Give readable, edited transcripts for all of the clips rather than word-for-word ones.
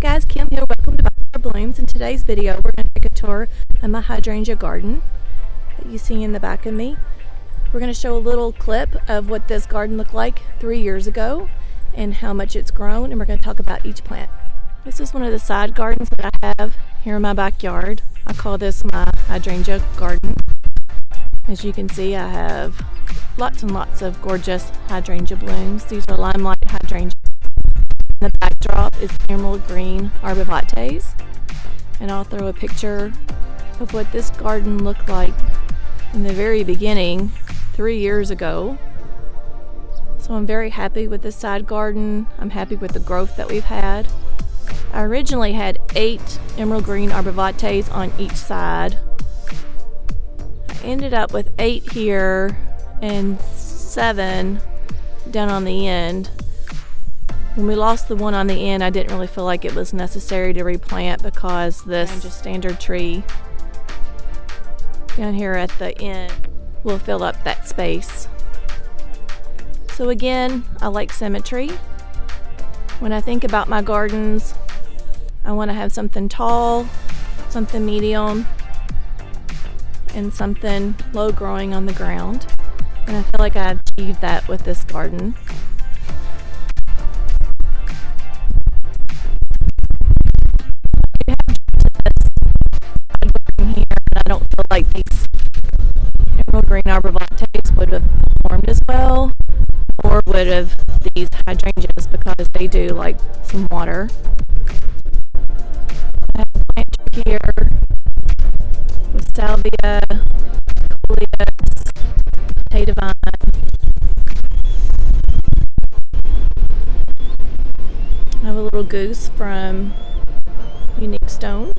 guys, Kim here. Welcome to Backyard Blooms. In today's video, we're going to take a tour of my hydrangea garden that you see in the back of me. We're going to show a little clip of what this garden looked like 3 years ago and how much it's grown, and we're going to talk about each plant. This is one of the side gardens that I have here in my backyard. I call this my hydrangea garden. As you can see, I have lots and lots of gorgeous hydrangea blooms. These are Limelight Hydrangeas. The backdrop is Emerald Green Arborvitaes, and I'll throw a picture of what this garden looked like in the very beginning 3 years ago. So I'm very happy with this side garden. I'm happy with the growth that we've had. I originally had 8 Emerald Green Arborvitaes on each side. I ended up with 8 here and 7 down on the end. When we lost the one on the end, I didn't really feel like it was necessary to replant because this just standard tree down here at the end will fill up that space. So again, I like symmetry. When I think about my gardens, I want to have something tall, something medium, and something low growing on the ground. And I feel like I achieved that with this garden. I don't feel like these Emerald Green Arborvitaes would have performed as well, or would have these hydrangeas, because they do like some water. I have a plant here with salvia, coleus, potato vine. I have a little goose from Unique Stone.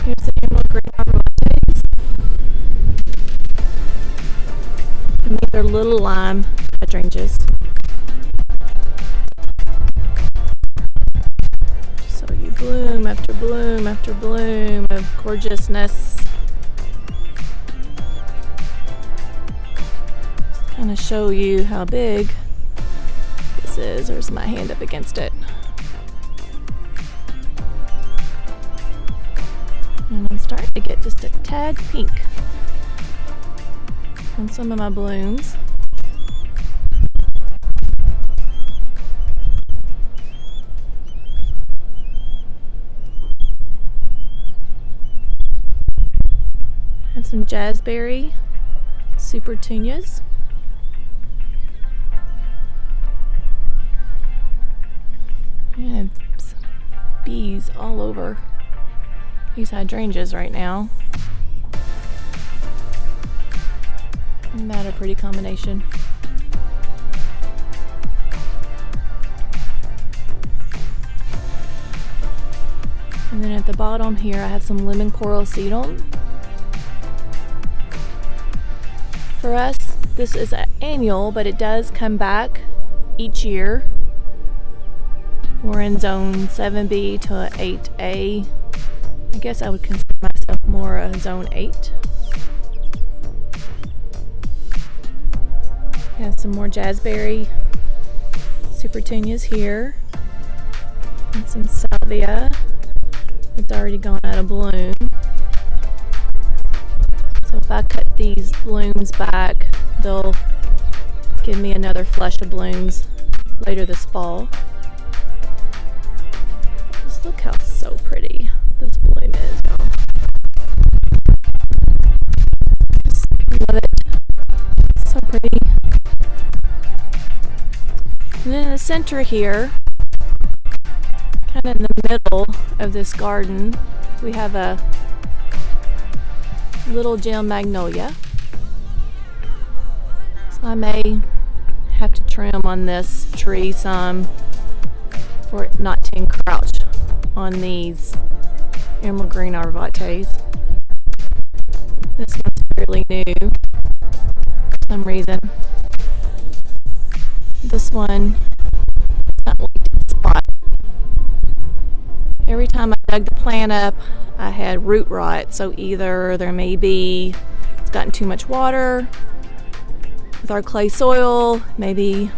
Here's the Emerald Green Arborvitaes. And these are little lime hydrangeas. So you bloom after bloom after bloom of gorgeousness. Just kind of show you how big this is. There's my hand up against it. And I'm starting to get just a tad pink on some of my blooms. I have some Jazzberry, Supertunias. I have bees all over these hydrangeas right now. Isn't that a pretty combination? And then at the bottom here I have some lemon coral sedum. For us, this is an annual, but it does come back each year. We're in zone 7B to 8A. I guess I would consider myself more a zone 8. I have some more Jazzberry Supertunias here, and some salvia that's already gone out of bloom. So if I cut these blooms back, they'll give me another flush of blooms later this fall. Just look how so pretty this bloom is, y'all. Love it. So pretty. And then in the center here, kind of in the middle of this garden, we have a Little Gem Magnolia. So I may have to trim on this tree some for it not to encroach on these Emerald Green Arborvitaes. This one's fairly new for some reason. This one is not linked to the spot. Every time I dug the plant up, I had root rot, so either there may be it's gotten too much water with our clay soil. Maybe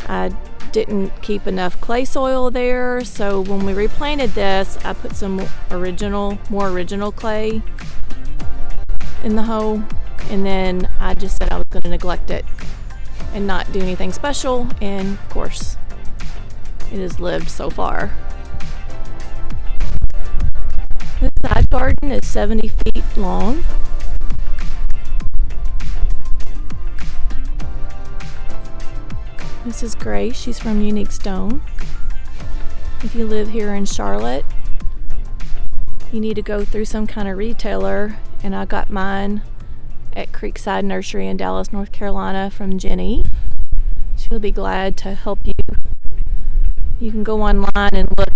I didn't keep enough clay soil there, so when we replanted this, I put some more original clay in the hole, and then I just said I was going to neglect it and not do anything special, and of course it has lived so far. This side garden is 70 feet long. This is Grace. She's from Unique Stone. If you live here in Charlotte, you need to go through some kind of retailer, and I got mine at Creekside Nursery in Dallas, North Carolina from Jenny. She'll be glad to help you. You can go online and look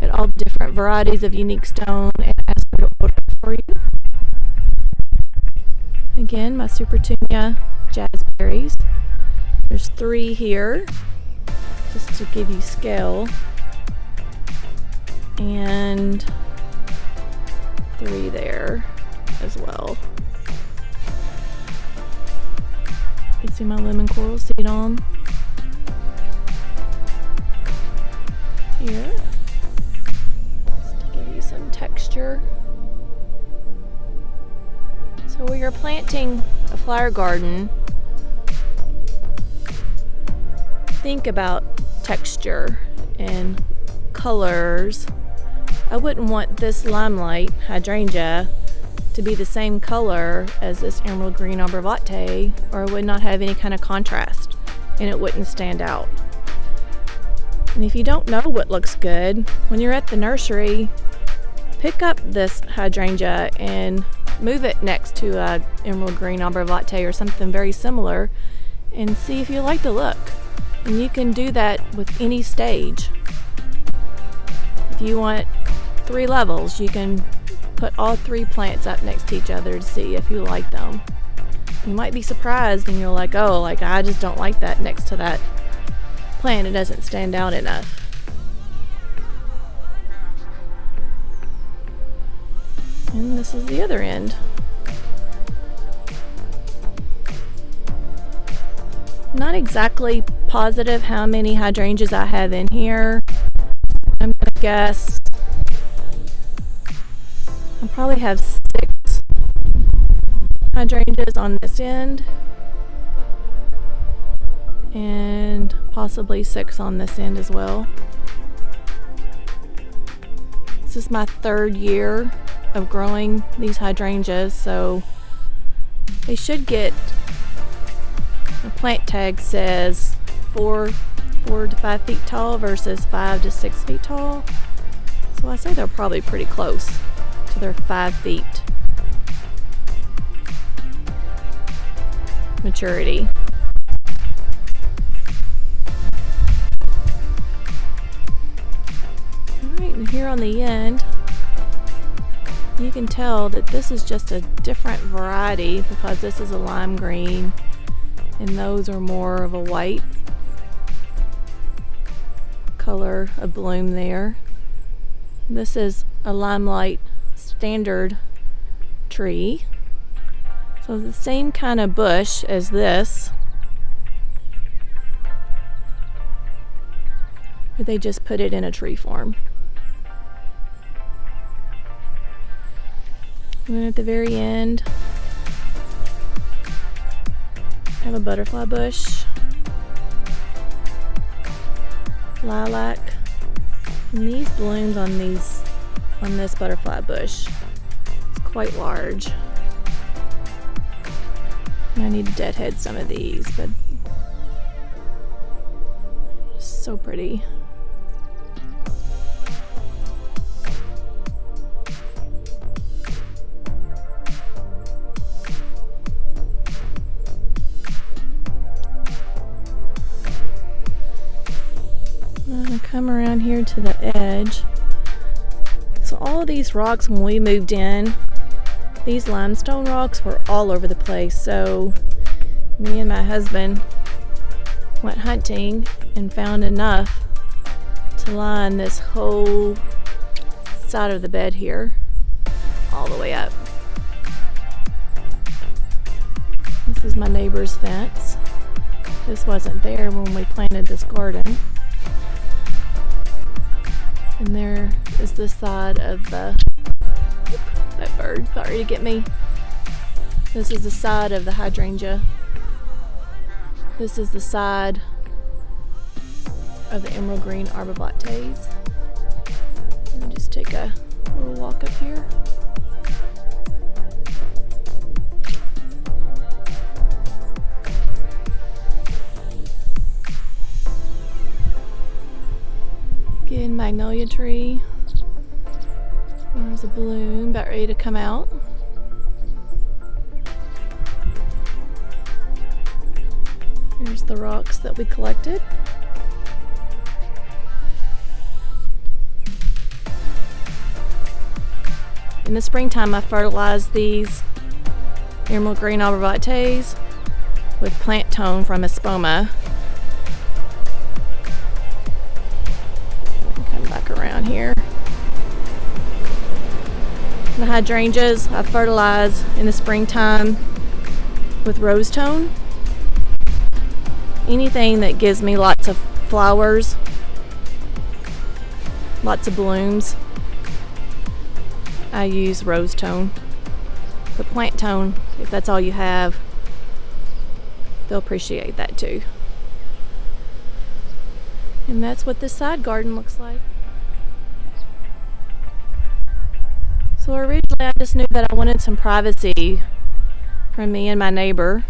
at all the different varieties of Unique Stone and ask her to order for you. Again, my Supertunia Jazzberries. There's 3 here, just to give you scale, and 3 there as well. You can see my lemon coral sedum here, just to give you some texture. So when you're planting a flower garden, think about texture and colors. I wouldn't want this Limelight Hydrangea to be the same color as this Emerald Green Arborvitae, or it would not have any kind of contrast and it wouldn't stand out. And if you don't know what looks good, when you're at the nursery, pick up this hydrangea and move it next to a Emerald Green Arborvitae or something very similar and see if you like the look. And you can do that with any stage. If you want 3 levels, you can put all 3 plants up next to each other to see if you like them. You might be surprised and you're like, oh, I just don't like that next to that plant. It doesn't stand out enough. And this is the other end. Not exactly positive how many hydrangeas I have in here. I'm gonna guess I probably have 6 hydrangeas on this end and possibly 6 on this end as well. This is my 3rd year of growing these hydrangeas, so they should get, the plant tag says 4 to 5 feet tall versus 5 to 6 feet tall. So I say they're probably pretty close to their 5 feet maturity. Alright, and here on the end, you can tell that this is just a different variety because this is a lime green and those are more of a white color of bloom there. This is a Limelight standard tree. So the same kind of bush as this, but they just put it in a tree form. And then at the very end, I have a butterfly bush, lilac, and these blooms on this butterfly bush, it's quite large. And I need to deadhead some of these, but so pretty. I'm gonna come around here to the edge. So all of these rocks, when we moved in, these limestone rocks were all over the place. So me and my husband went hunting and found enough to line this whole side of the bed here all the way up. This is my neighbor's fence. This wasn't there when we planted this garden. And there is the side of the, that bird's about ready to get me. This is the side of the hydrangea. This is the side of the Emerald Green Arborvitaes. Let me just take a little walk up here. Again, magnolia tree. There's a bloom about ready to come out. Here's the rocks that we collected. In the springtime, I fertilize these Emerald Green Arborvitaes with plant tone from Espoma. Come back around here. The hydrangeas I fertilize in the springtime with rose tone. Anything that gives me lots of flowers, lots of blooms, I use rose tone. But plant tone, if that's all you have, they'll appreciate that too. And that's what this side garden looks like. So originally I just knew that I wanted some privacy from me and my neighbor.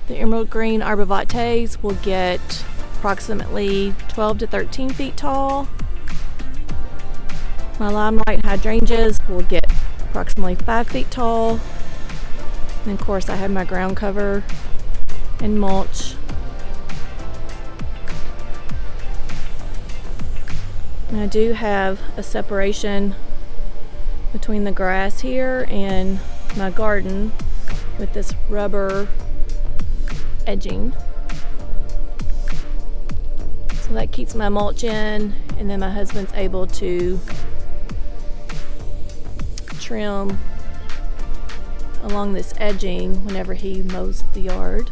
The Emerald Green Arborvitaes will get approximately 12 to 13 feet tall. My Limelight Hydrangeas will get approximately 5 feet tall. And of course I have my ground cover and mulch. And I do have a separation between the grass here and my garden with this rubber edging. So that keeps my mulch in, and then my husband's able to trim along this edging whenever he mows the yard.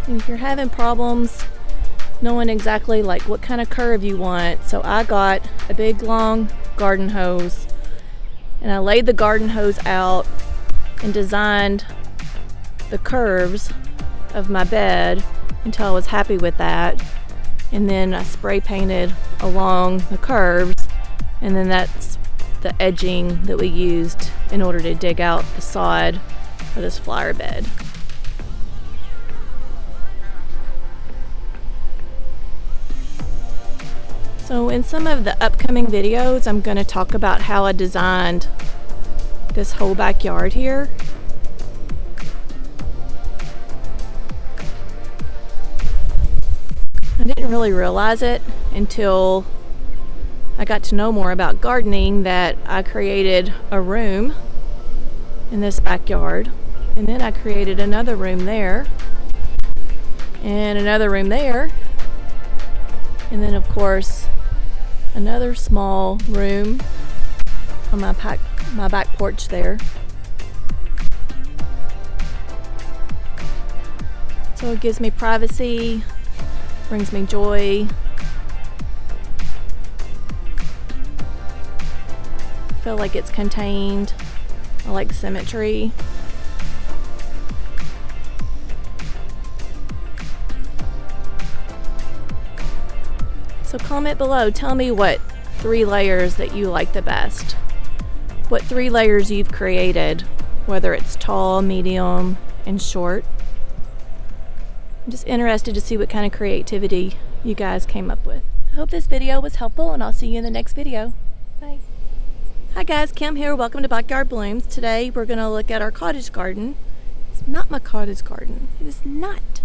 And if you're having problems knowing exactly like what kind of curve you want, so I got a big long garden hose and I laid the garden hose out and designed the curves of my bed until I was happy with that, and then I spray painted along the curves, and then that's the edging that we used in order to dig out the sod for this flower bed. So in some of the upcoming videos, I'm going to talk about how I designed this whole backyard here. I didn't really realize it until I got to know more about gardening that I created a room in this backyard, and then I created another room there and another room there, and then of course another small room on my back porch there. So it gives me privacy, brings me joy. Feel like it's contained. I like symmetry. So comment below, tell me what 3 layers that you like the best. What 3 layers you've created, whether it's tall, medium, and short. I'm just interested to see what kind of creativity you guys came up with. I hope this video was helpful, and I'll see you in the next video. Bye. Hi guys, Kim here. Welcome to Backyard Blooms. Today we're going to look at our cottage garden. It's not my cottage garden. It is not.